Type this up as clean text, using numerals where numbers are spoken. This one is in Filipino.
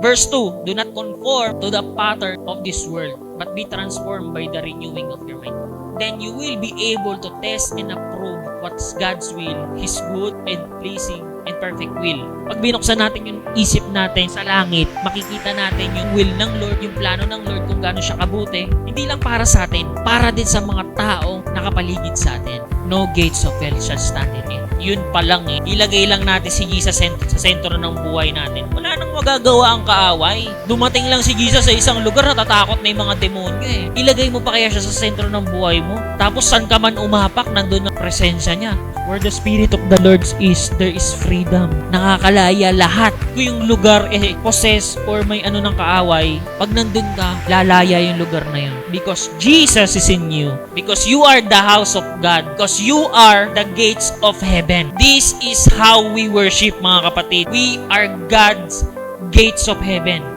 Verse 2, do not conform to the pattern of this world, but be transformed by the renewing of your mind. Then you will be able to test and approve what's God's will, His good and pleasing and perfect will. Pag binuksan natin yung isip natin sa langit, makikita natin yung will ng Lord, yung plano ng Lord kung gaano siya kabuti. Hindi lang para sa atin, para din sa mga taong nakapaligid sa atin. No gates of hell shall stand in it. Yun pa lang ilagay lang natin si Jesus sa sentro ng buhay natin. Wala nang magagawa ang kaaway. Dumating lang si Jesus sa isang lugar, natatakot na yung mga demonyo Ilagay mo pa kaya siya sa sentro ng buhay mo? Tapos saan ka man umapak, nandun ang presensya niya. Where the Spirit of the Lord is, there is freedom. Nakakalaya lahat. Kung yung lugar possess or may ano ng kaaway, pag nandun ka, lalaya yung lugar na yun. Because Jesus is in you. Because you are the house of God. Because you are the gates of heaven. This is how we worship, mga kapatid. We are God's gates of heaven.